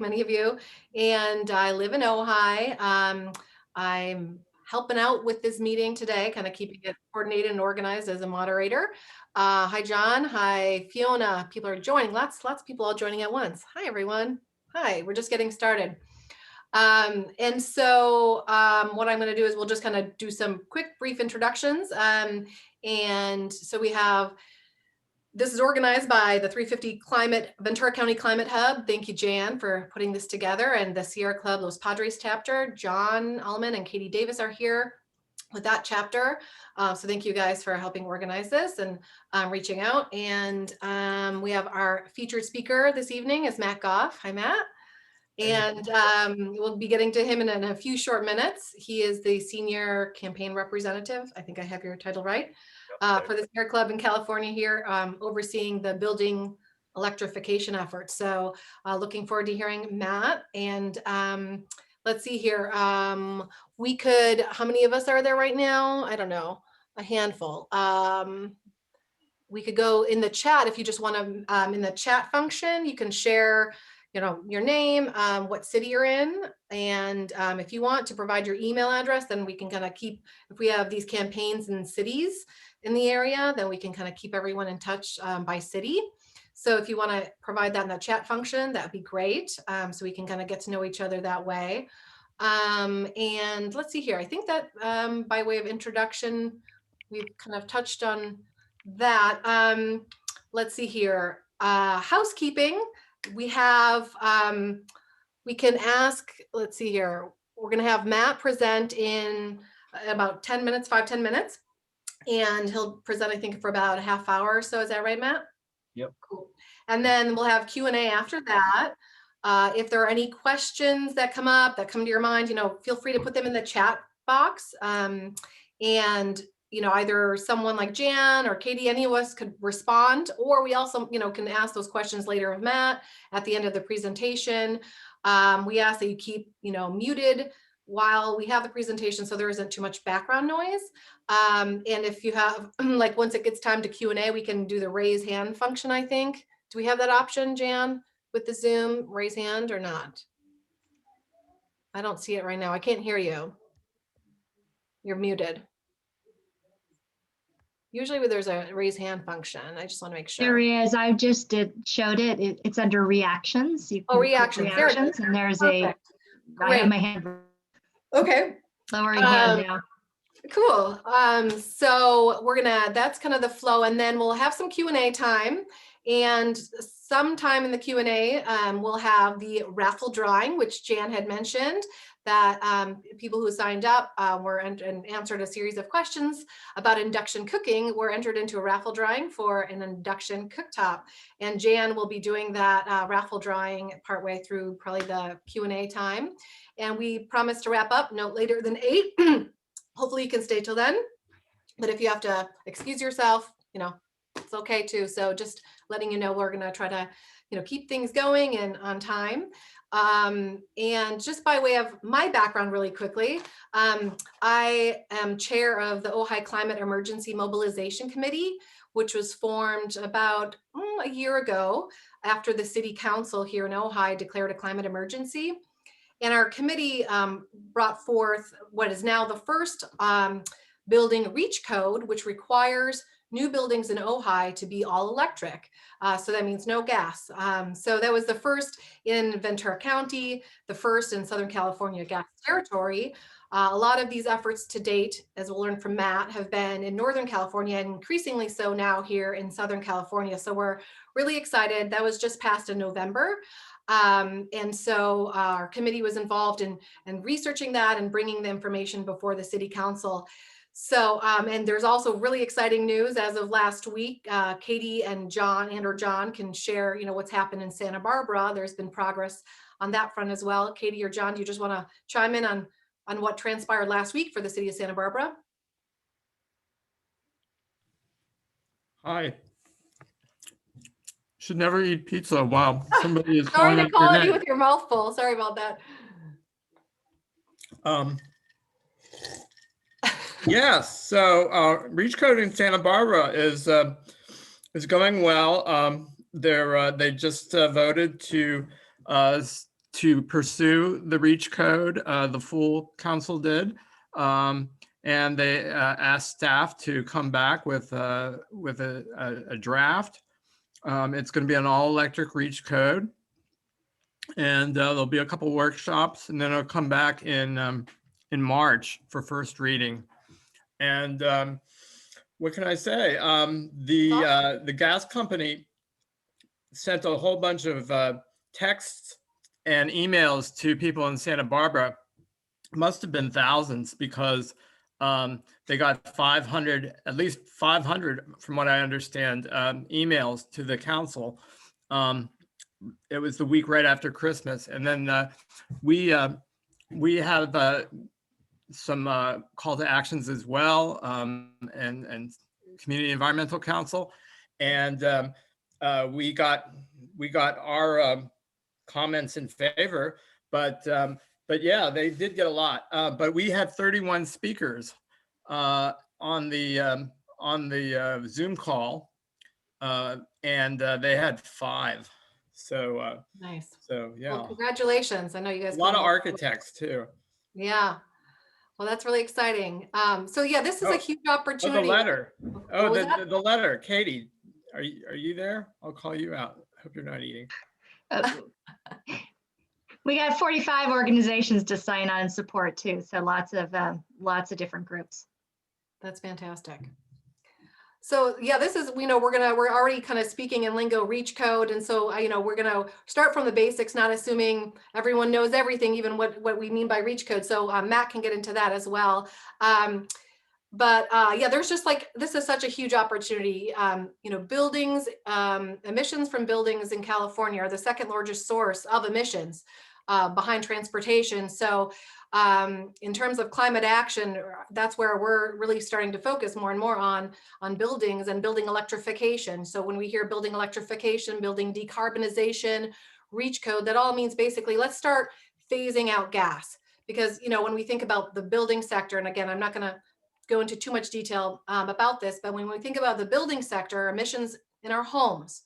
many of you, and I live in Ojai. I'm helping out with this meeting today, kind of keeping it coordinated and organized as a moderator. Hi, John. Hi, Fiona. People are joining. Lots of people all joining at once. Hi, everyone. Hi, we're just getting started. And so what I'm going to do is we'll just kind of do some quick, brief introductions. And so we have, this is organized by the 350 Ventura County Climate Hub. Thank you, Jan, for putting this together. And the Sierra Club Los Padres chapter, John Allman and Katie Davis are here with that chapter. So thank you guys for helping organize this and reaching out. And we have our featured speaker this evening is Matt Gough. Hi, Matt. And we'll be getting to him in a few short minutes. He is the senior campaign representative. I think I have your title right. For the Sierra Club in California here, overseeing the building electrification efforts. So looking forward to hearing Matt. And let's see here. We could, how many of us are there right now? I don't know, a handful. We could go in the chat if you just want to, in the chat function, you can share your name, what city you're in, and if you want to provide your email address, then we can kind of keep, if we have these campaigns in cities in the area, then we can kind of keep everyone in touch by city. So if you want to provide that in the chat function, that would be great. So we can kind of get to know each other that way. And let's see here. I think that by way of introduction, we've kind of touched on that. Let's see here. Housekeeping. We have, we can ask, let's see here, we're going to have Matt present in about 10 minutes, 5-10 minutes, and he'll present, I think, for about a half hour or so. Is that right, Matt? Yep. Cool. And then we'll have Q&A after that. If there are any questions that come up, that come to your mind, feel free to put them in the chat box. And either someone like Jan or Katie, any of us could respond, or we also, can ask those questions later of Matt at the end of the presentation. We ask that you keep, muted while we have the presentation so there isn't too much background noise. And if you have, like, once it gets time to Q&A, we can do the raise hand function, I think. Do we have that option, Jan, with the Zoom raise hand or not? I don't see it right now. I can't hear you. You're muted. Usually there's a raise hand function. I just want to make sure. There is. I just showed it. It's under reactions. You can reactions. And there's Perfect. I have my hand. Okay. Lowering hand now. Cool. So that's kind of the flow, and then we'll have some Q&A time. And sometime in the Q&A, we'll have the raffle drawing, which Jan had mentioned, that people who signed up and answered a series of questions about induction cooking were entered into a raffle drawing for an induction cooktop. And Jan will be doing that raffle drawing partway through probably the Q&A time. And we promise to wrap up no later than 8. Hopefully you can stay till then. But if you have to excuse yourself, it's okay too. So just letting you know, we're going to try to, keep things going and on time. And just by way of my background really quickly, I am chair of the Ojai Climate Emergency Mobilization Committee, which was formed about a year ago after the city council here in Ojai declared a climate emergency. And our committee brought forth what is now the first building REACH code, which requires new buildings in Ojai to be all electric. So that means no gas. So that was the first in Ventura County, the first in Southern California gas territory. A lot of these efforts to date, as we'll learn from Matt, have been in Northern California and increasingly so now here in Southern California. So we're really excited. That was just passed in November. And so our committee was involved in researching that and bringing the information before the city council. So, and there's also really exciting news as of last week. Katie and John can share, what's happened in Santa Barbara. There's been progress on that front as well. Katie or John, do you just want to chime in on what transpired last week for the city of Santa Barbara? Hi. Should never eat pizza. Wow. Somebody is Sorry to call you you with your mouth full. Sorry about that. Yes. So REACH code in Santa Barbara is going well. They just voted to to pursue the REACH code. The full council did. And they asked staff to come back with a draft. It's going to be an all-electric REACH code. And there'll be a couple workshops, and then it'll come back in March for first reading. And what can I say? The gas company sent a whole bunch of texts and emails to people in Santa Barbara. Must have been thousands, because they got 500, at least 500, from what I understand, emails to the council. It was the week right after Christmas, and then we have some call to actions as well, and Community Environmental Council, and we got our comments in favor, but yeah, they did get a lot. But we had 31 speakers on the Zoom call, and they had 5. So Nice. so yeah, Well, congratulations. I know you guys. a lot of architects too. Yeah. Well, that's really exciting. So yeah, this is a huge Oh, opportunity. the letter. What was The letter. Katie, are you there? I'll call you out. Hope you're not eating. We got 45 organizations to sign on and support too. So lots of different groups. That's fantastic. So yeah, this is, we're already kind of speaking in lingo, REACH code. And so, we're going to start from the basics, not assuming everyone knows everything, even what we mean by REACH code. So Matt can get into that as well. But yeah, there's just this is such a huge opportunity. Buildings, emissions from buildings in California are the second largest source of emissions behind transportation. So in terms of climate action, that's where we're really starting to focus more and more on buildings and building electrification. So when we hear building electrification, building decarbonization, REACH code, that all means basically let's start phasing out gas. Because when we think about the building sector, and again, I'm not going to go into too much detail about this, but when we think about the building sector, emissions in our homes,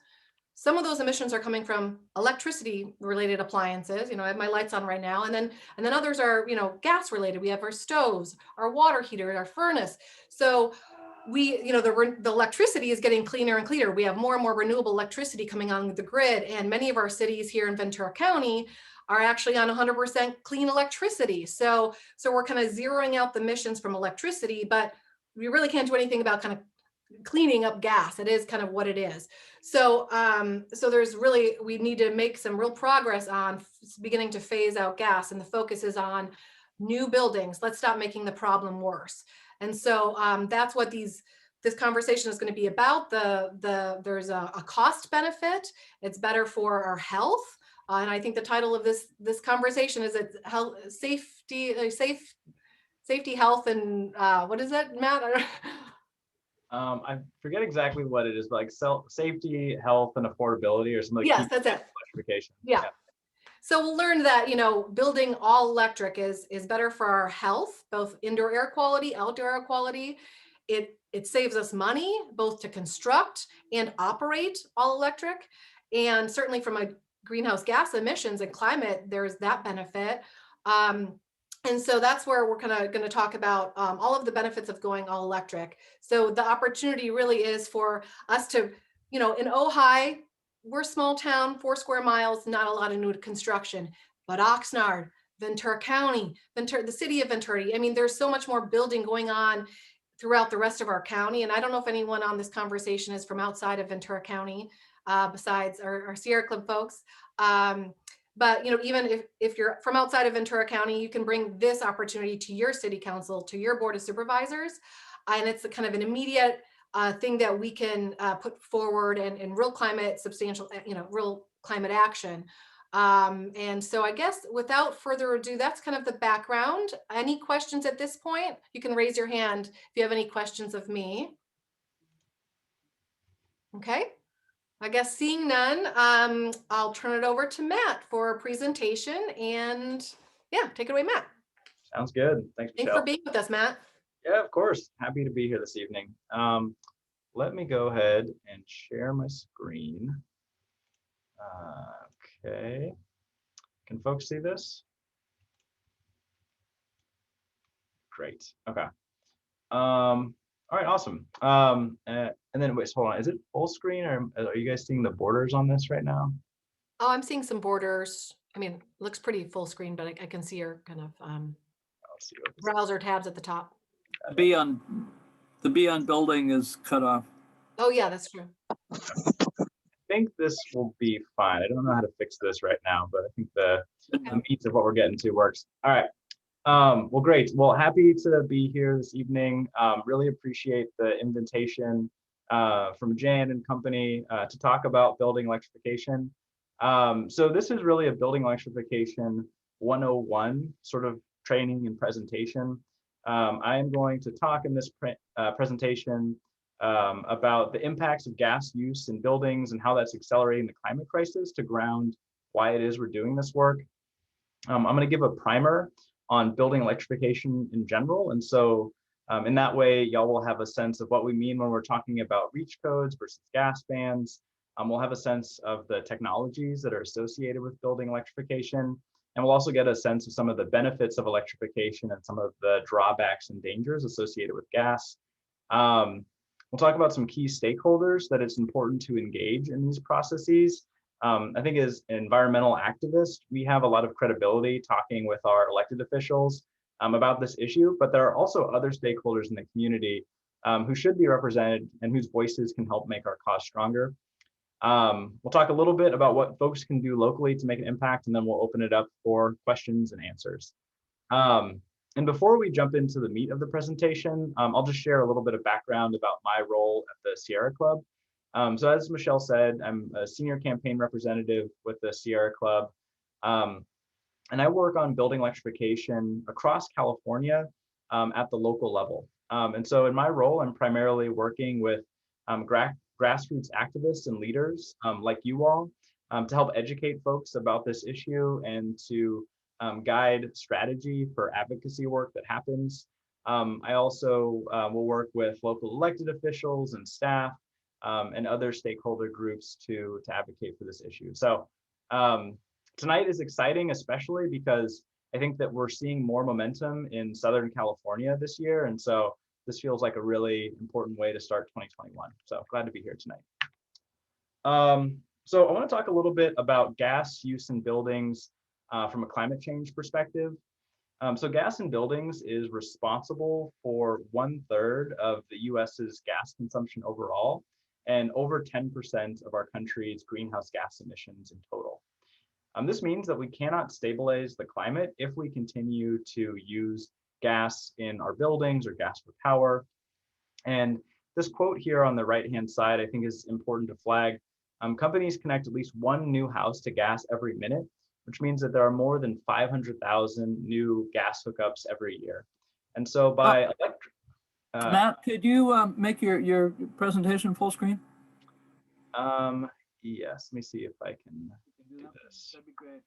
some of those emissions are coming from electricity related appliances. I have my lights on right now, and then others are gas related. We have our stoves, our water heater, our furnace. So we the electricity is getting cleaner and cleaner. We have more and more renewable electricity coming on the grid, and many of our cities here in Ventura County are actually on 100% clean electricity. So we're kind of zeroing out the emissions from electricity, but we really can't do anything about kind of cleaning up gas. It is kind of what it is. So there's really, we need to make some real progress on beginning to phase out gas, and the focus is on new buildings. Let's stop making the problem worse. And so that's what this conversation is going to be about. There's a cost benefit. It's better for our health. And I think the title of this conversation is health, safety, health, and what is that, Matt? I forget exactly what it is, but safety, health, and affordability, or something. Yes, that's it. Electrification. Yeah. So we'll learn that building all electric is better for our health, both indoor air quality, outdoor air quality. It saves us money both to construct and operate all electric, and certainly from a greenhouse gas emissions and climate, there's that benefit. And so that's where we're kind of going to talk about all of the benefits of going all electric. So the opportunity really is for us to, in Ojai, we're a small town, 4 square miles, not a lot of new construction, but Oxnard, Ventura County, the city of Ventura, I mean, there's so much more building going on throughout the rest of our county. And I don't know if anyone on this conversation is from outside of Ventura County, besides our Sierra Club folks. But even if you're from outside of Ventura County, you can bring this opportunity to your city council, to your board of supervisors, and it's a kind of an immediate thing that we can put forward and real climate substantial, real climate action. And so I guess without further ado, that's kind of the background. Any questions at this point? You can raise your hand if you have any questions of me. Okay. I guess seeing none, I'll turn it over to Matt for a presentation, and yeah, take it away, Matt. Sounds good. Thanks, Michelle. Thanks for being with us, Matt. Yeah, of course. Happy to be here this evening. Let me go ahead and share my screen. Okay. Can folks see this? Great. Okay. All right, awesome. And then wait, hold on. Is it full screen or are you guys seeing the borders on this right now? Oh, I'm seeing some borders. I mean, looks pretty full screen, but I can see your kind of Let's see what this browser tabs at the top. The B on building is cut off. Oh yeah, that's true. I think this will be fine. I don't know how to fix this right now, but I think the meat of what we're getting to works. All right. Well, great. Well, happy to be here this evening. Really appreciate the invitation from Jan and company to talk about building electrification. So this is really a building electrification 101 sort of training and presentation. I am going to talk in this presentation about the impacts of gas use in buildings and how that's accelerating the climate crisis to ground why it is we're doing this work. I'm going to give a primer on building electrification in general. And so in that way, y'all will have a sense of what we mean when we're talking about reach codes versus gas bans. We'll have a sense of the technologies that are associated with building electrification. And we'll also get a sense of some of the benefits of electrification and some of the drawbacks and dangers associated with gas. We'll talk about some key stakeholders that it's important to engage in these processes. I think as environmental activists, we have a lot of credibility talking with our elected officials about this issue, but there are also other stakeholders in the community who should be represented and whose voices can help make our cause stronger. We'll talk a little bit about what folks can do locally to make an impact, and then we'll open it up for questions and answers. And before we jump into the meat of the presentation, I'll just share a little bit of background about my role at the Sierra Club. So as Michelle said, I'm a senior campaign representative with the Sierra Club, and I work on building electrification across California at the local level. And so in my role, I'm primarily working with grassroots activists and leaders like you all to help educate folks about this issue and to guide strategy for advocacy work that happens. I also will work with local elected officials and staff and other stakeholder groups to advocate for this issue. So tonight is exciting, especially because I think that we're seeing more momentum in Southern California this year. And so this feels like a really important way to start 2021. So glad to be here tonight. So I want to talk a little bit about gas use in buildings from a climate change perspective. So gas in buildings is responsible for 1/3 of the US's gas consumption overall, and over 10% of our country's greenhouse gas emissions in total. This means that we cannot stabilize the climate if we continue to use gas in our buildings or gas for power. And this quote here on the right-hand side, I think is important to flag. Companies connect at least one new house to gas every minute, which means that there are more than 500,000 new gas hookups every year. And so by Matt, could you make your presentation full screen? Yes, let me see if I can do this. That'd be great.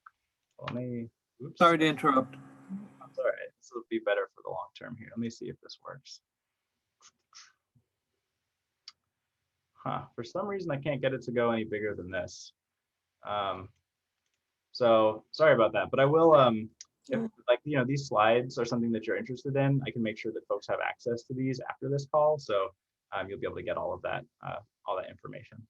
Let me, oops. Sorry to interrupt. That's all right. This will be better for the long term here. Let me see if this works. For some reason, I can't get it to go any bigger than this. So sorry about that, but I will, if like, these slides are something that you're interested in, I can make sure that folks have access to these after this call. So you'll be able to get all that information.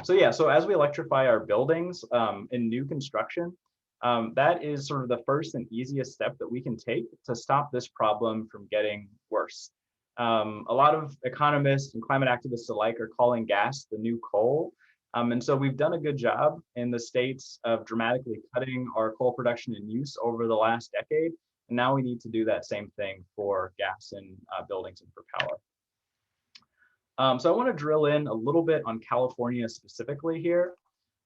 So yeah, so as we electrify our buildings in new construction, that is sort of the first and easiest step that we can take to stop this problem from getting worse. A lot of economists and climate activists alike are calling gas the new coal. And so we've done a good job in the states of dramatically cutting our coal production and use over the last decade. And now we need to do that same thing for gas in buildings and for power. So I want to drill in a little bit on California specifically here.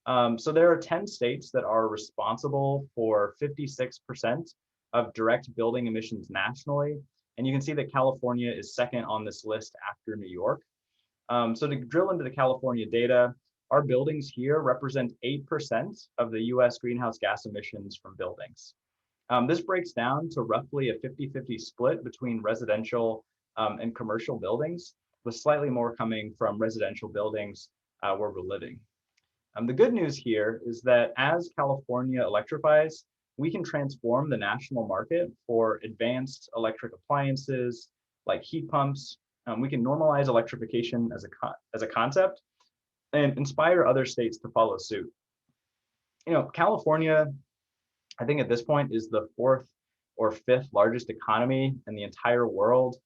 So there are 10 states that are responsible for 56% of direct building emissions nationally. And you can see that California is second on this list after New York. So to drill into the California data, our buildings here represent 8% of the US greenhouse gas emissions from buildings. This breaks down to roughly a 50-50 split between residential and commercial buildings, with slightly more coming from residential buildings where we're living. The good news here is that as California electrifies, we can transform the national market for advanced electric appliances like heat pumps. We can normalize electrification as a concept and inspire other states to follow suit. California, I think at this point, is the fourth or fifth largest economy in the entire world.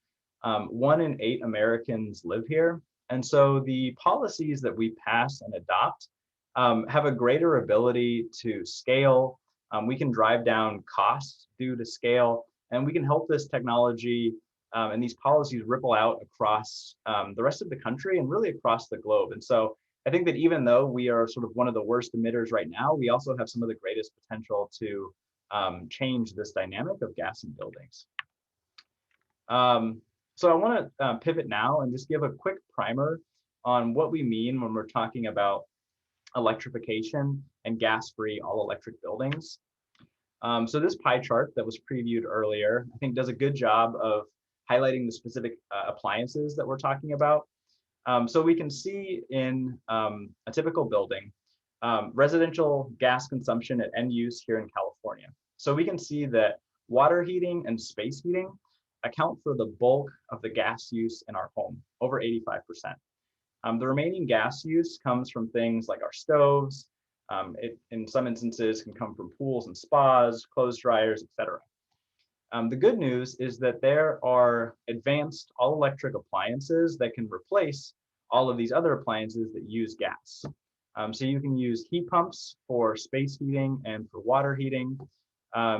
1 in 8 Americans live here. And so the policies that we pass and adopt have a greater ability to scale. We can drive down costs due to scale, and we can help this technology and these policies ripple out across the rest of the country and really across the globe. And so I think that even though we are sort of one of the worst emitters right now, we also have some of the greatest potential to change this dynamic of gas in buildings. So I want to pivot now and just give a quick primer on what we mean when we're talking about electrification and gas-free all-electric buildings. So this pie chart that was previewed earlier, I think does a good job of highlighting the specific appliances that we're talking about. So we can see in a typical building, residential gas consumption at end use here in California. So we can see that water heating and space heating account for the bulk of the gas use in our home, over 85%. The remaining gas use comes from things like our stoves. It, in some instances, can come from pools and spas, clothes dryers, etc. The good news is that there are advanced all-electric appliances that can replace all of these other appliances that use gas. So you can use heat pumps for space heating and for water heating.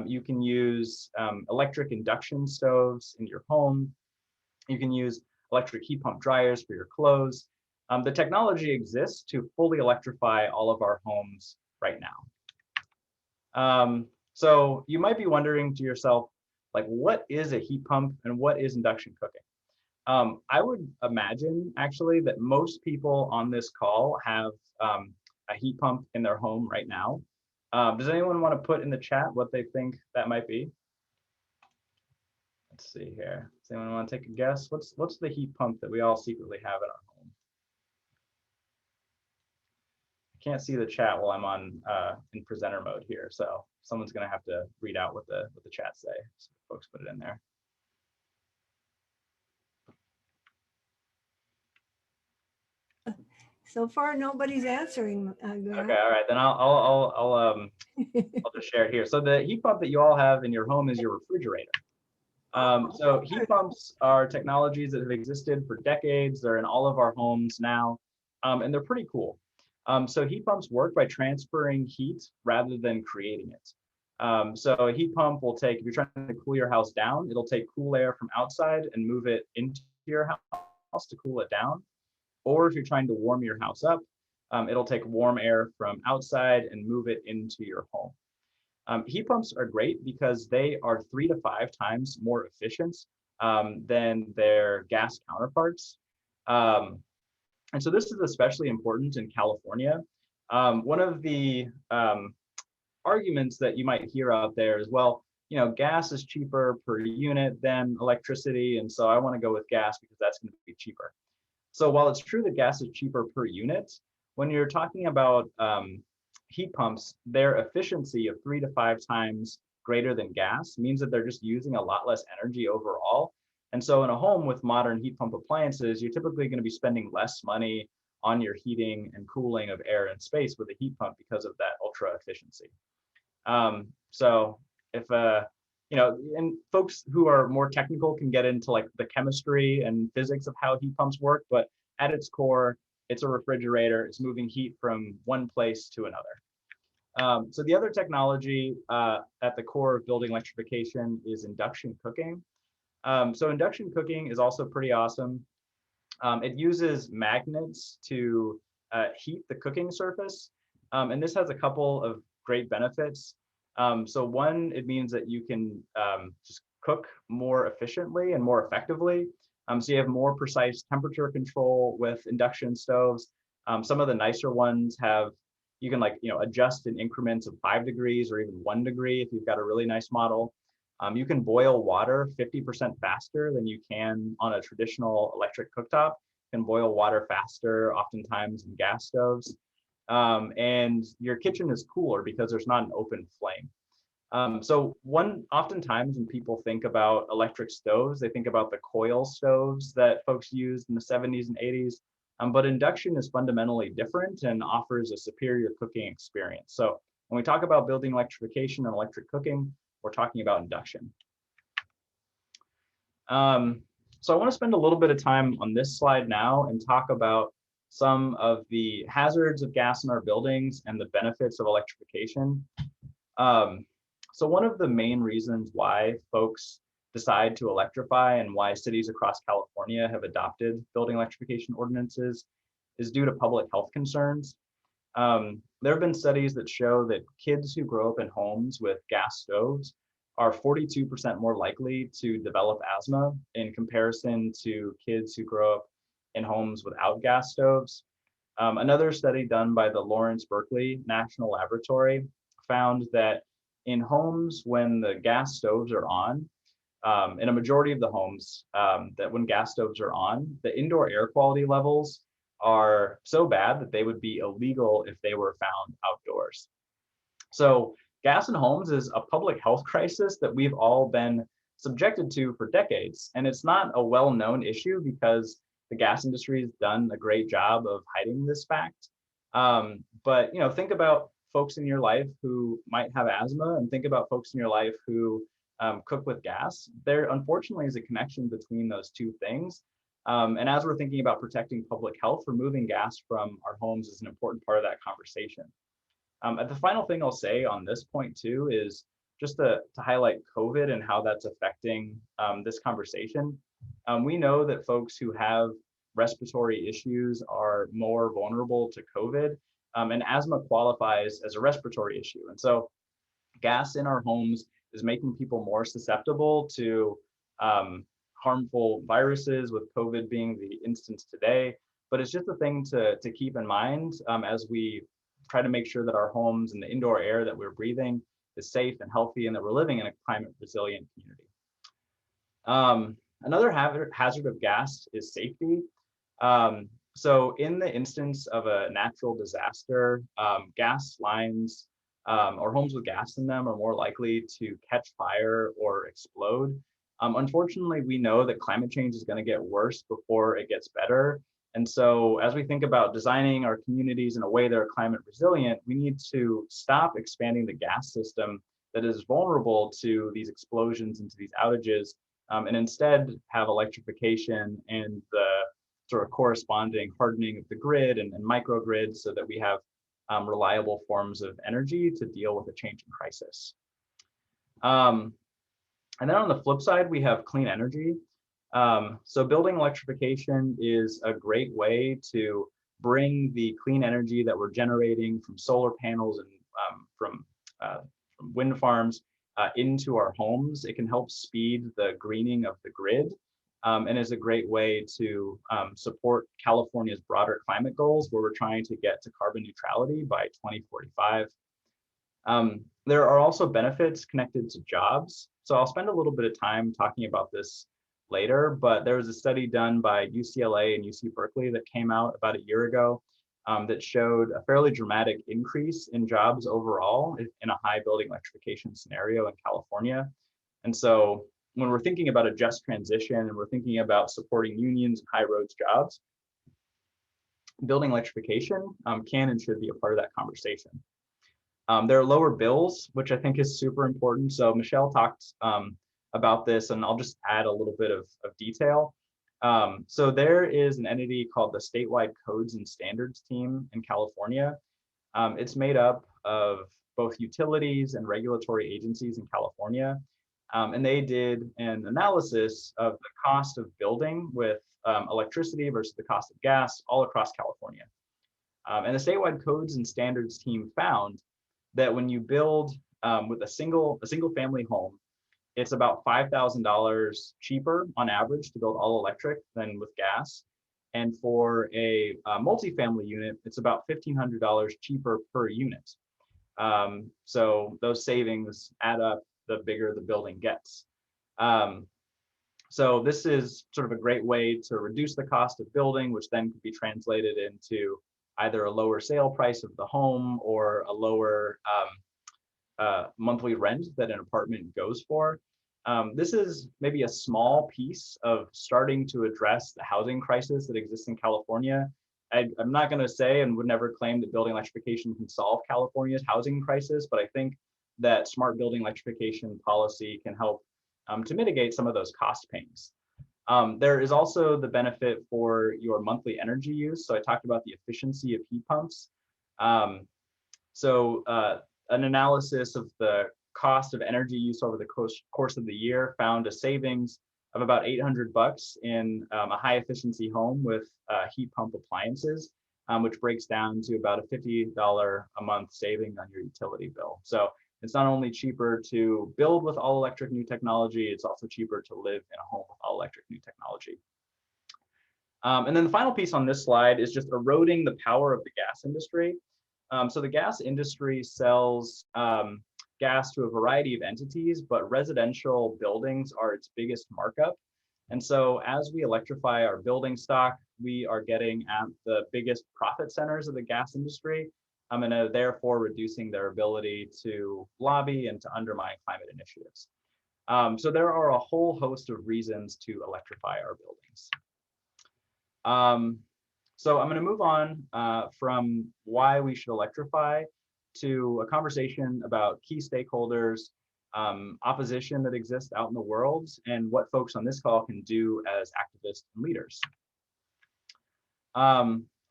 You can use electric induction stoves in your home. You can use electric heat pump dryers for your clothes. The technology exists to fully electrify all of our homes right now. So you might be wondering to yourself, like, what is a heat pump and what is induction cooking? I would imagine actually that most people on this call have a heat pump in their home right now. Does anyone want to put in the chat what they think that might be? Let's see here. Does anyone want to take a guess? What's the heat pump that we all secretly have in our home? I can't see the chat while I'm on in presenter mode here, so someone's going to have to read out what the chat say. So folks put it in there. So far, nobody's answering. Okay, all right, then I'll just share it here. So the heat pump that you all have in your home is your refrigerator. So heat pumps are technologies that have existed for decades. They're in all of our homes now, and they're pretty cool. So heat pumps work by transferring heat rather than creating it. So a heat pump will take, if you're trying to cool your house down, it'll take cool air from outside and move it into your house to cool it down. Or if you're trying to warm your house up, it'll take warm air from outside and move it into your home. Heat pumps are great because they are 3 to 5 times more efficient than their gas counterparts. And so this is especially important in California. One of the arguments that you might hear out there is, well, gas is cheaper per unit than electricity, and so I want to go with gas because that's going to be cheaper. So while it's true that gas is cheaper per unit, when you're talking about heat pumps, their efficiency of 3 to 5 times greater than gas means that they're just using a lot less energy overall. And so in a home with modern heat pump appliances, you're typically going to be spending less money on your heating and cooling of air and space with a heat pump because of that ultra efficiency. So if and folks who are more technical can get into like the chemistry and physics of how heat pumps work, but at its core, it's a refrigerator. It's moving heat from one place to another. So the other technology at the core of building electrification is induction cooking. So induction cooking is also pretty awesome. It uses magnets to heat the cooking surface. And this has a couple of great benefits. So one, it means that you can just cook more efficiently and more effectively. So you have more precise temperature control with induction stoves. Some of the nicer ones have, you can adjust in increments of 5 degrees or even 1 degree if you've got a really nice model. You can boil water 50% faster than you can on a traditional electric cooktop. You can boil water faster, oftentimes, in gas stoves. and your kitchen is cooler because there's not an open flame. So oftentimes when people think about electric stoves, they think about the coil stoves that folks used in the 70s and 80s. But induction is fundamentally different and offers a superior cooking experience. So when we talk about building electrification and electric cooking, we're talking about induction. So I want to spend a little bit of time on this slide now and talk about some of the hazards of gas in our buildings and the benefits of electrification. So one of the main reasons why folks decide to electrify and why cities across California have adopted building electrification ordinances is due to public health concerns. There have been studies that show that kids who grow up in homes with gas stoves are 42% more likely to develop asthma in comparison to kids who grow up in homes without gas stoves. Another study done by the Lawrence Berkeley National Laboratory found that in homes when the gas stoves are on, in a majority of the homes, that when gas stoves are on, the indoor air quality levels are so bad that they would be illegal if they were found outdoors. So gas in homes is a public health crisis that we've all been subjected to for decades. And it's not a well-known issue because the gas industry has done a great job of hiding this fact. But think about folks in your life who might have asthma, and think about folks in your life who cook with gas. There unfortunately is a connection between those two things. And as we're thinking about protecting public health, removing gas from our homes is an important part of that conversation. The final thing I'll say on this point too is just to highlight COVID and how that's affecting this conversation. We know that folks who have respiratory issues are more vulnerable to COVID, and asthma qualifies as a respiratory issue. And so gas in our homes is making people more susceptible to harmful viruses, with COVID being the instance today. But it's just a thing to keep in mind as we try to make sure that our homes and the indoor air that we're breathing is safe and healthy, and that we're living in a climate resilient community. Another hazard of gas is safety. So in the instance of a natural disaster, gas lines or homes with gas in them are more likely to catch fire or explode. Unfortunately, we know that climate change is going to get worse before it gets better. And so as we think about designing our communities in a way that are climate resilient, we need to stop expanding the gas system that is vulnerable to these explosions and to these outages, and instead have electrification and the sort of corresponding hardening of the grid and microgrids so that we have reliable forms of energy to deal with a changing crisis. And then on the flip side, we have clean energy. So building electrification is a great way to bring the clean energy that we're generating from solar panels and from wind farms into our homes. It can help speed the greening of the grid, and is a great way to support California's broader climate goals, where we're trying to get to carbon neutrality by 2045. There are also benefits connected to jobs. So I'll spend a little bit of time talking about this later, but there was a study done by UCLA and UC Berkeley that came out about a year ago that showed a fairly dramatic increase in jobs overall in a high building electrification scenario in California. And so when we're thinking about a just transition and we're thinking about supporting unions and high roads jobs, building electrification can and should be a part of that conversation. There are lower bills, which I think is super important. So Michelle talked about this, and I'll just add a little bit of detail. So there is an entity called the Statewide Codes and Standards Team in California. It's made up of both utilities and regulatory agencies in California. And they did an analysis of the cost of building with electricity versus the cost of gas all across California. And the Statewide Codes and Standards Team found that when you build with a single family home, it's about $5,000 cheaper on average to build all electric than with gas. And for a multifamily unit, it's about $1,500 cheaper per unit. So those savings add up the bigger the building gets. So this is sort of a great way to reduce the cost of building, which then could be translated into either a lower sale price of the home or a lower monthly rent that an apartment goes for. This is maybe a small piece of starting to address the housing crisis that exists in California. I'm not going to say and would never claim that building electrification can solve California's housing crisis, but I think that smart building electrification policy can help to mitigate some of those cost pains. There is also the benefit for your monthly energy use. So I talked about the efficiency of heat pumps. An analysis of the cost of energy use over the course of the year found a savings of about $800 in a high efficiency home with heat pump appliances, which breaks down to about a $50 a month saving on your utility bill. So it's not only cheaper to build with all electric new technology, it's also cheaper to live in a home with all electric new technology. And then the final piece on this slide is just eroding the power of the gas industry. So the gas industry sells gas to a variety of entities, but residential buildings are its biggest markup. And so as we electrify our building stock, we are getting at the biggest profit centers of the gas industry, and therefore reducing their ability to lobby and to undermine climate initiatives. So there are a whole host of reasons to electrify our buildings. So I'm going to move on from why we should electrify to a conversation about key stakeholders, opposition that exists out in the world, and what folks on this call can do as activists and leaders.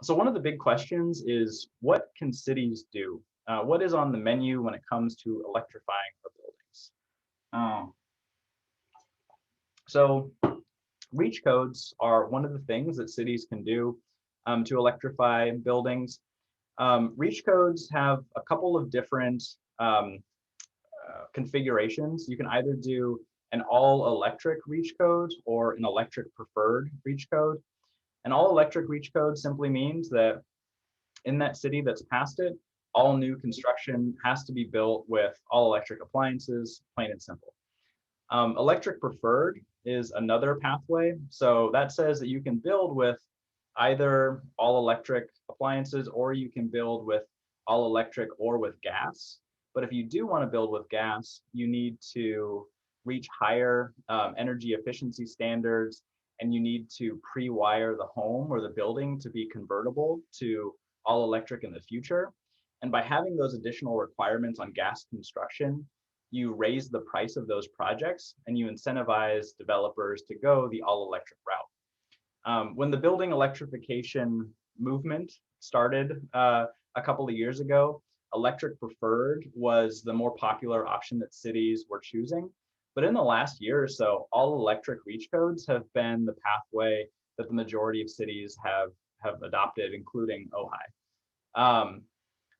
So one of the big questions is, what can cities do? What is on the menu when it comes to electrifying our buildings? So reach codes are one of the things that cities can do to electrify buildings. Reach codes have a couple of different configurations. You can either do an all-electric reach code or an electric preferred reach code. An all-electric reach code simply means that in that city that's passed it, all new construction has to be built with all-electric appliances, plain and simple. Electric preferred is another pathway. So that says that you can build with either all-electric appliances, or you can build with all-electric or with gas. But if you do want to build with gas, you need to reach higher energy efficiency standards, and you need to pre-wire the home or the building to be convertible to all electric in the future. And by having those additional requirements on gas construction, you raise the price of those projects and you incentivize developers to go the all electric route. When the building electrification movement started a couple of years ago, electric preferred was the more popular option that cities were choosing. But in the last year or so, all electric reach codes have been the pathway that the majority of cities have adopted, including Ojai.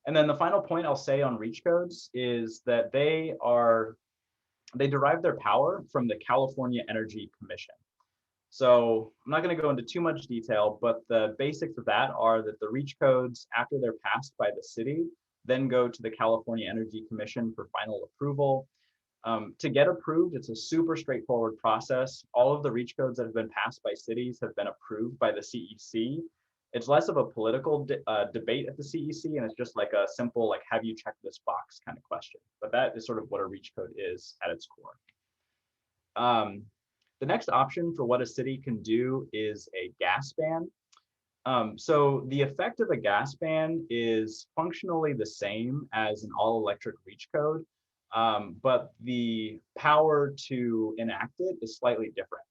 And then the final point I'll say on reach codes is that they derive their power from the California Energy Commission. So I'm not going to go into too much detail, but the basics of that are that the reach codes, after they're passed by the city, then go to the California Energy Commission for final approval. To get approved, it's a super straightforward process. All of the reach codes that have been passed by cities have been approved by the CEC. It's less of a political debate at the CEC, and it's just like a simple, like, have you checked this box kind of question. But that is sort of what a reach code is at its core. The next option for what a city can do is a gas ban. So the effect of a gas ban is functionally the same as an all-electric reach code, but the power to enact it is slightly different.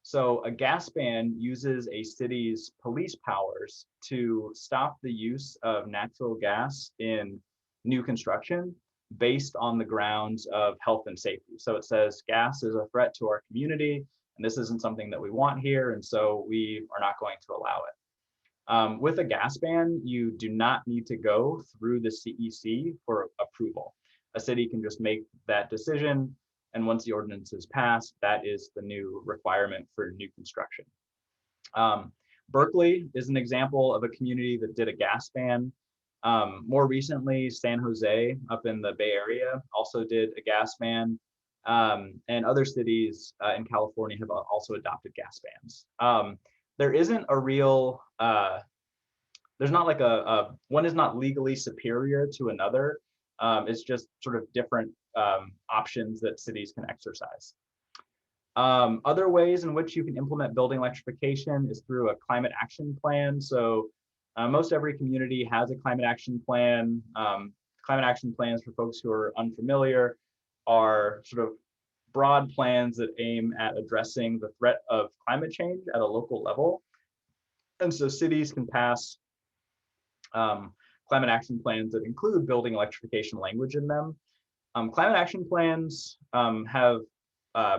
So a gas ban uses a city's police powers to stop the use of natural gas in new construction based on the grounds of health and safety. So it says gas is a threat to our community, and this isn't something that we want here, and so we are not going to allow it. With a gas ban, you do not need to go through the CEC for approval. A city can just make that decision, and once the ordinance is passed, that is the new requirement for new construction. Berkeley is an example of a community that did a gas ban. More recently, San Jose up in the Bay Area also did a gas ban, and other cities in California have also adopted gas bans. There isn't a real there's not like one is not legally superior to another. It's just sort of different options that cities can exercise. Other ways in which you can implement building electrification is through a climate action plan. So most every community has a climate action plan. Climate action plans, for folks who are unfamiliar, are sort of broad plans that aim at addressing the threat of climate change at a local level. And so cities can pass climate action plans that include building electrification language in them. Climate action plans have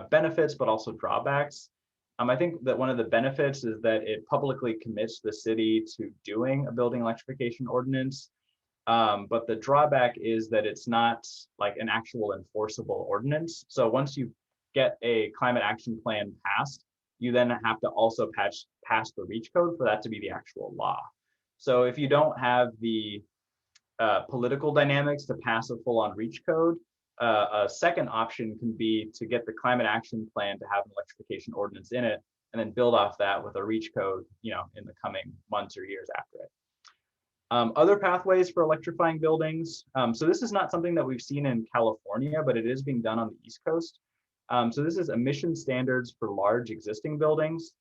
benefits, but also drawbacks. I think that one of the benefits is that it publicly commits the city to doing a building electrification ordinance. But the drawback is that it's not like an actual enforceable ordinance. So once you get a climate action plan passed, you then have to also pass the REACH code for that to be the actual law. So if you don't have the political dynamics to pass a full-on REACH code, a second option can be to get the climate action plan to have an electrification ordinance in it, and then build off that with a REACH code, in the coming months or years after it. Other pathways for electrifying buildings. So this is not something that we've seen in California, but it is being done on the East Coast. So this is emission standards for large existing buildings.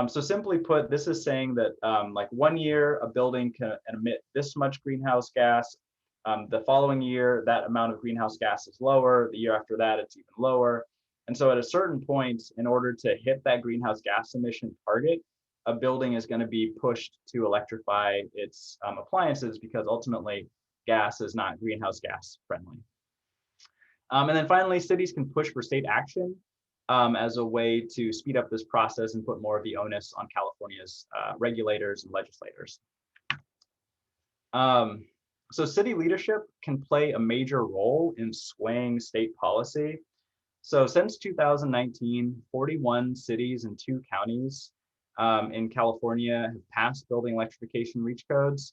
So simply put, this is saying that like 1 year, a building can emit this much greenhouse gas. The following year, that amount of greenhouse gas is lower. The year after that, it's even lower. And so at a certain point, in order to hit that greenhouse gas emission target, a building is going to be pushed to electrify its appliances, because ultimately gas is not greenhouse gas friendly. And then finally, cities can push for state action as a way to speed up this process and put more of the onus on California's regulators and legislators. So city leadership can play a major role in swaying state policy. So since 2019, 41 cities and 2 counties in California have passed building electrification REACH codes.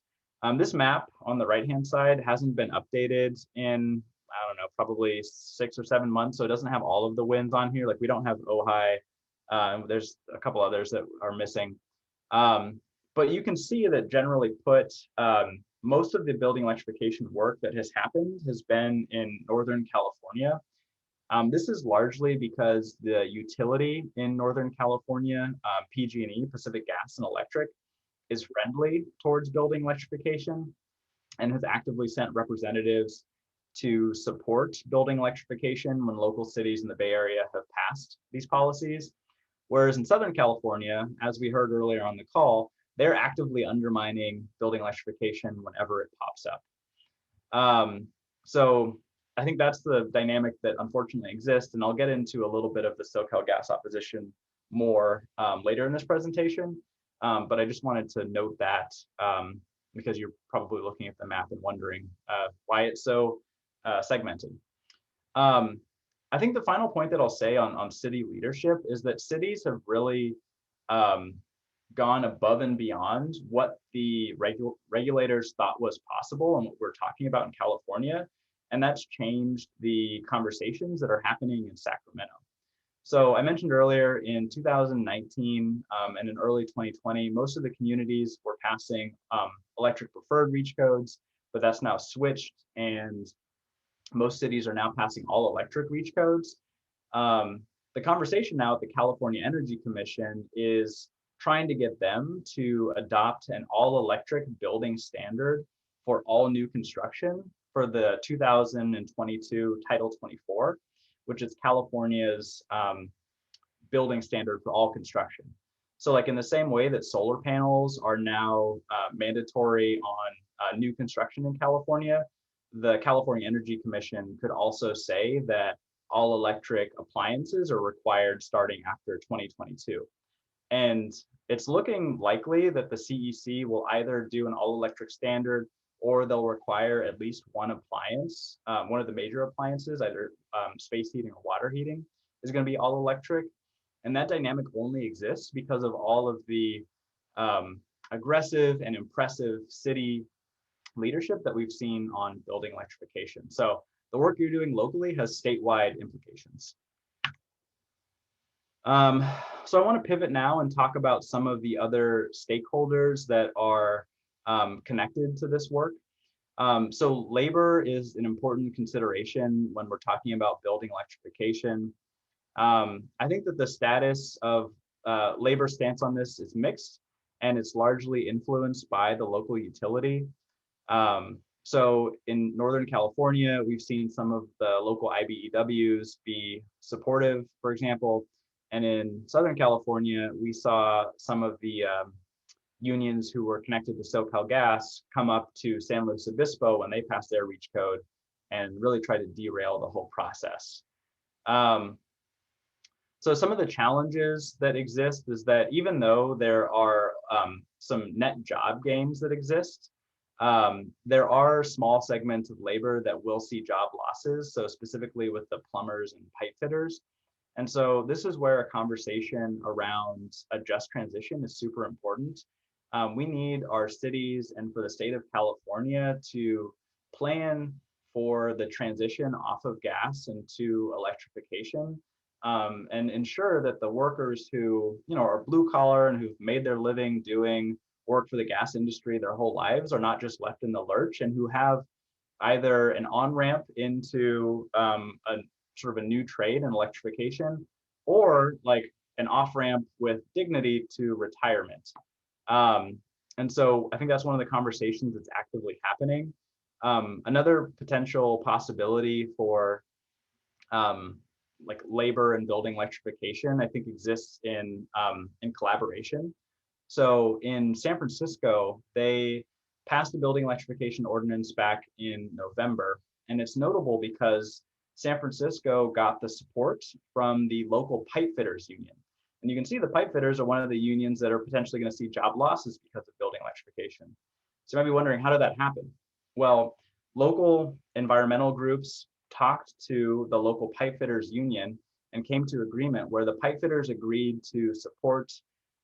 This map on the right-hand side hasn't been updated in, I don't know, probably 6 or 7 months. So it doesn't have all of the wins on here. Like we don't have Ojai. There's a couple others that are missing. But you can see that generally put, most of the building electrification work that has happened has been in Northern California. This is largely because the utility in Northern California, PG&E, Pacific Gas and Electric, is friendly towards building electrification and has actively sent representatives to support building electrification when local cities in the Bay Area have passed these policies. Whereas in Southern California, as we heard earlier on the call, they're actively undermining building electrification whenever it pops up. So I think that's the dynamic that unfortunately exists, and I'll get into a little bit of the SoCal gas opposition more later in this presentation. But I just wanted to note that because you're probably looking at the map and wondering why it's so segmented. I think the final point that I'll say on city leadership is that cities have really gone above and beyond what the regulators thought was possible and what we're talking about in California. And that's changed the conversations that are happening in Sacramento. So I mentioned earlier in 2019 and in early 2020, most of the communities were passing electric preferred REACH codes, but that's now switched, and most cities are now passing all electric REACH codes. The conversation now at the California Energy Commission is trying to get them to adopt an all electric building standard for all new construction for the 2022 Title 24, which is California's building standard for all construction. So like in the same way that solar panels are now mandatory on new construction in California, the California Energy Commission could also say that all electric appliances are required starting after 2022. And it's looking likely that the CEC will either do an all electric standard, or they'll require at least one appliance, one of the major appliances, either space heating or water heating, is going to be all electric. And that dynamic only exists because of all of the aggressive and impressive city leadership that we've seen on building electrification. So the work you're doing locally has statewide implications. So I want to pivot now and talk about some of the other stakeholders that are connected to this work. So labor is an important consideration when we're talking about building electrification. I think that the status of labor stance on this is mixed, and it's largely influenced by the local utility. So in Northern California, we've seen some of the local IBEWs be supportive, for example, and in Southern California, we saw some of the unions who were connected to SoCalGas come up to San Luis Obispo when they passed their reach code and really try to derail the whole process. So some of the challenges that exist is that even though there are some net job gains that exist, there are small segments of labor that will see job losses. So specifically with the plumbers and pipe fitters. And so this is where a conversation around a just transition is super important. We need our cities and for the state of California to plan for the transition off of gas into electrification, and ensure that the workers who are blue collar and who've made their living doing work for the gas industry their whole lives are not just left in the lurch, and who have either an on-ramp into a sort of a new trade in electrification, or like an off-ramp with dignity to retirement. And so I think that's one of the conversations that's actively happening. Another potential possibility for like labor and building electrification, I think exists in collaboration. So in San Francisco, they passed the building electrification ordinance back in November. And it's notable because San Francisco got the support from the local pipe fitters union. And you can see the pipe fitters are one of the unions that are potentially going to see job losses because of building electrification. So you might be wondering, how did that happen? Well, local environmental groups talked to the local pipe fitters union and came to agreement where the pipe fitters agreed to support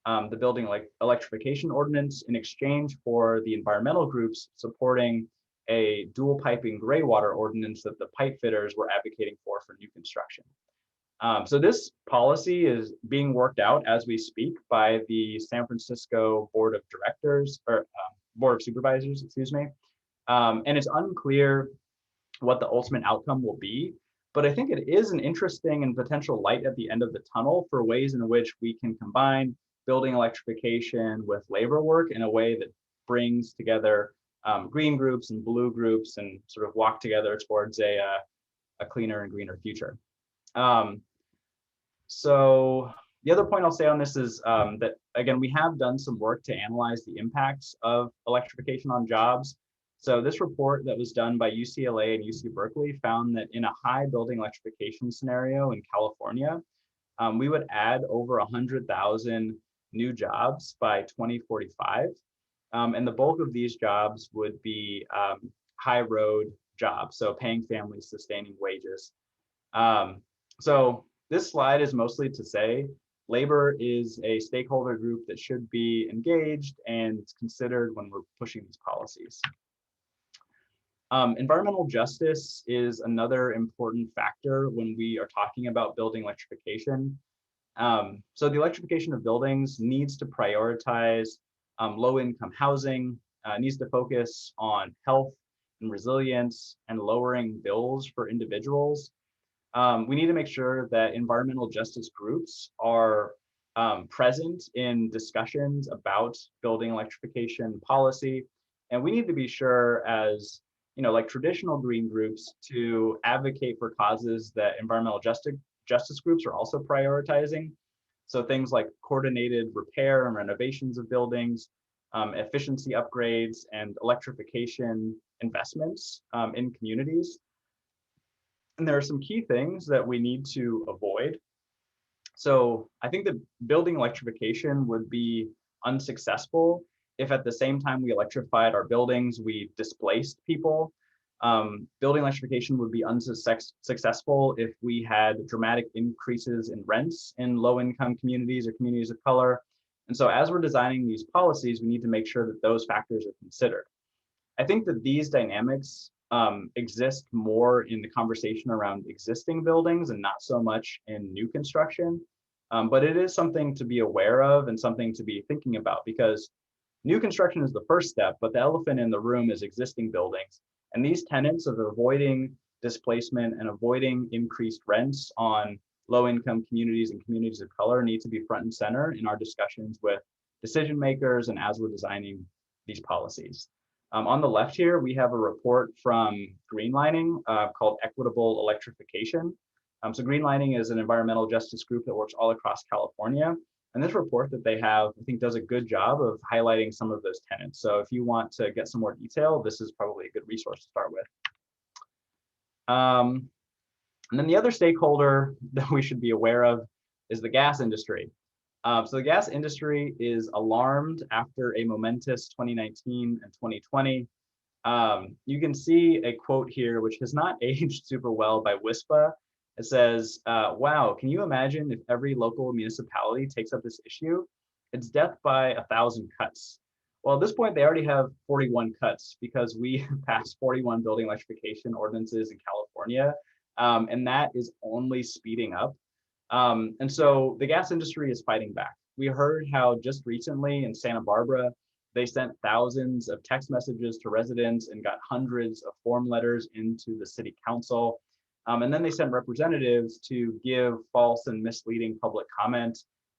the building electrification ordinance in exchange for the environmental groups supporting a dual piping gray water ordinance that the pipe fitters were advocating for new construction. So this policy is being worked out as we speak by the San Francisco Board of Directors, or Board of Supervisors, excuse me. And it's unclear what the ultimate outcome will be, but I think it is an interesting and potential light at the end of the tunnel for ways in which we can combine building electrification with labor work in a way that brings together green groups and blue groups and sort of walk together towards a cleaner and greener future. So the other point I'll say on this is that, again, we have done some work to analyze the impacts of electrification on jobs. So this report that was done by UCLA and UC Berkeley found that in a high building electrification scenario in California, we would add over 100,000 new jobs by 2045. And the bulk of these jobs would be high road jobs, so paying families sustaining wages. So this slide is mostly to say labor is a stakeholder group that should be engaged and considered when we're pushing these policies. Environmental justice is another important factor when we are talking about building electrification. So the electrification of buildings needs to prioritize low-income housing, needs to focus on health and resilience and lowering bills for individuals. We need to make sure that environmental justice groups are present in discussions about building electrification policy. And we need to be sure as like traditional green groups to advocate for causes that environmental justice groups are also prioritizing. So things like coordinated repair and renovations of buildings, efficiency upgrades, and electrification investments in communities. And there are some key things that we need to avoid. So I think that building electrification would be unsuccessful if at the same time we electrified our buildings, we displaced people. Building electrification would be unsuccessful if we had dramatic increases in rents in low-income communities or communities of color. And so as we're designing these policies, we need to make sure that those factors are considered. I think that these dynamics exist more in the conversation around existing buildings and not so much in new construction. But it is something to be aware of and something to be thinking about, because New construction is the first step, but the elephant in the room is existing buildings. And these tenets of avoiding displacement and avoiding increased rents on low-income communities and communities of color need to be front and center in our discussions with decision makers and as we're designing these policies. On the left here, we have a report from Greenlining called Equitable Electrification. So Greenlining is an environmental justice group that works all across California. And this report that they have, I think, does a good job of highlighting some of those tenets. So if you want to get some more detail, this is probably a good resource to start with. And then the other stakeholder that we should be aware of is the gas industry. So the gas industry is alarmed after a momentous 2019 and 2020. You can see a quote here, which has not aged super well by WISPA. It says, wow, can you imagine if every local municipality takes up this issue? It's death by 1,000 cuts. Well, at this point, they already have 41 cuts because we passed 41 building electrification ordinances in California, and that is only speeding up. And so the gas industry is fighting back. We heard how just recently in Santa Barbara, they sent thousands of text messages to residents and got hundreds of form letters into the city council. And then they sent representatives to give false and misleading public comment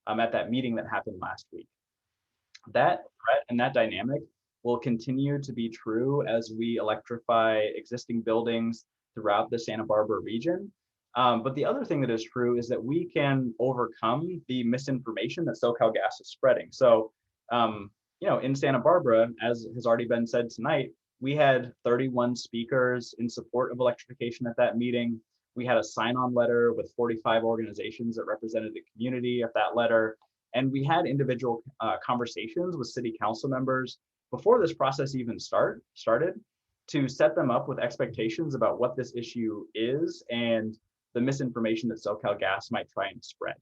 at that meeting that happened last week. That threat and that dynamic will continue to be true as we electrify existing buildings throughout the Santa Barbara region. But the other thing that is true is that we can overcome the misinformation that SoCalGas is spreading. So, in Santa Barbara, as has already been said tonight, we had 31 speakers in support of electrification at that meeting. We had a sign-on letter with 45 organizations that represented the community at that letter. And we had individual conversations with city council members before this process even started to set them up with expectations about what this issue is and the misinformation that SoCalGas might try and spread.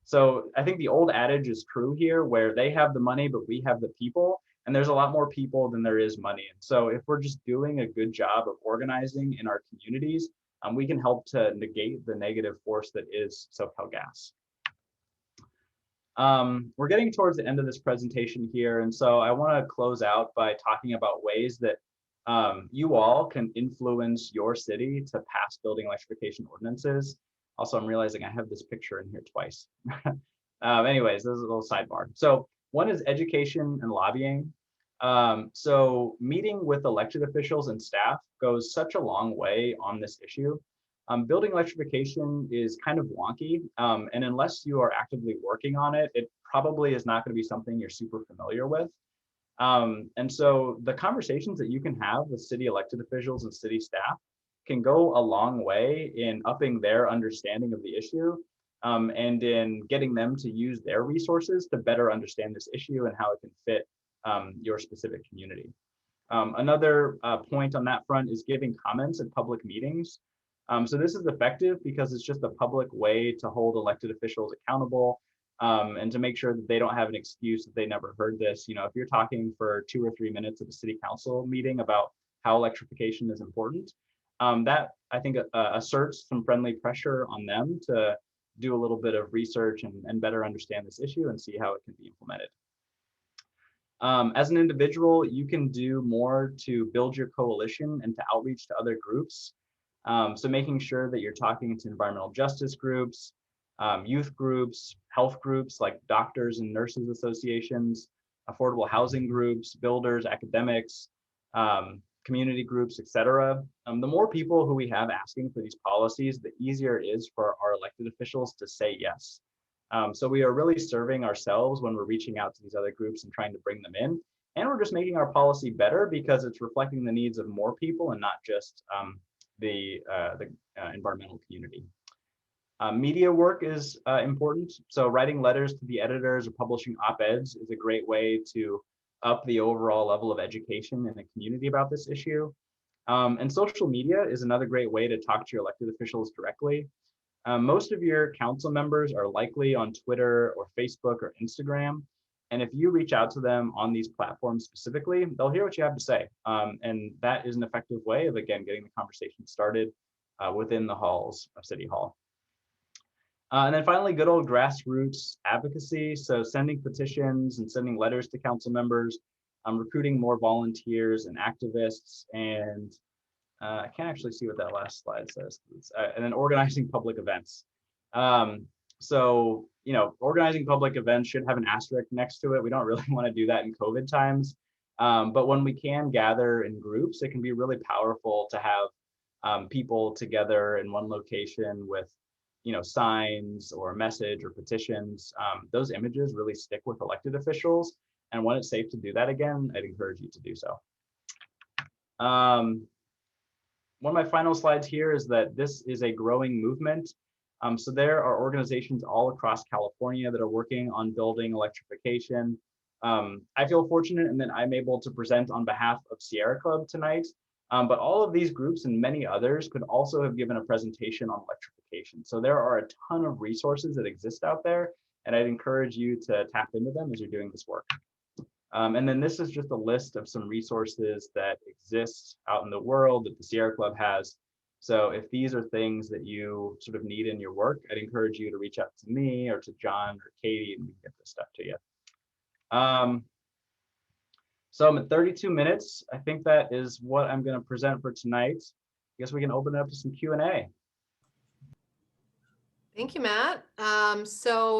So I think the old adage is true here, where they have the money, but we have the people, and there's a lot more people than there is money. And so if we're just doing a good job of organizing in our communities, we can help to negate the negative force that is SoCalGas. We're getting towards the end of this presentation here, and so I want to close out by talking about ways that you all can influence your city to pass building electrification ordinances. Also, I'm realizing I have this picture in here twice. Anyways, this is a little sidebar. So one is education and lobbying. So meeting with elected officials and staff goes such a long way on this issue. Building electrification is kind of wonky, and unless you are actively working on it, it probably is not going to be something you're super familiar with. And so the conversations that you can have with city elected officials and city staff can go a long way in upping their understanding of the issue, and in getting them to use their resources to better understand this issue and how it can fit your specific community. Another point on that front is giving comments at public meetings. So this is effective because it's just a public way to hold elected officials accountable, and to make sure that they don't have an excuse that they never heard this. If you're talking for 2 or 3 minutes at a city council meeting about how electrification is important, that I think asserts some friendly pressure on them to do a little bit of research and better understand this issue and see how it can be implemented. As an individual, you can do more to build your coalition and to outreach to other groups. So making sure that you're talking to environmental justice groups, youth groups, health groups like doctors and nurses associations, affordable housing groups, builders, academics, community groups, etc. The more people who we have asking for these policies, the easier it is for our elected officials to say yes. So we are really serving ourselves when we're reaching out to these other groups and trying to bring them in. And we're just making our policy better because it's reflecting the needs of more people and not just the environmental community. Media work is important. So writing letters to the editors or publishing op-eds is a great way to up the overall level of education in the community about this issue. And social media is another great way to talk to your elected officials directly. Most of your council members are likely on Twitter or Facebook or Instagram. And if you reach out to them on these platforms specifically, they'll hear what you have to say. And that is an effective way of, again, getting the conversation started within the halls of City Hall. And then finally, good old grassroots advocacy. So sending petitions and sending letters to council members, recruiting more volunteers and activists, and I can't actually see what that last slide says. And then organizing public events. So, you know, organizing public events should have an asterisk next to it. We don't really want to do that in COVID times. But when we can gather in groups, it can be really powerful to have people together in one location with, you know, signs or a message or petitions. Those images really stick with elected officials. And when it's safe to do that again, I'd encourage you to do so. One of my final slides here is that this is a growing movement. So there are organizations all across California that are working on building electrification. I feel fortunate in that I'm able to present on behalf of Sierra Club tonight, but all of these groups and many others could also have given a presentation on electrification. So there are a ton of resources that exist out there, and I'd encourage you to tap into them as you're doing this work. And then this is just a list of some resources that exist out in the world that the Sierra Club has. So if these are things that you sort of need in your work, I'd encourage you to reach out to me or to John or Katie, and we can get this stuff to you. So I'm at 32 minutes. I think that is what I'm going to present for tonight. I guess we can open it up to some Q&A. Thank you, Matt. So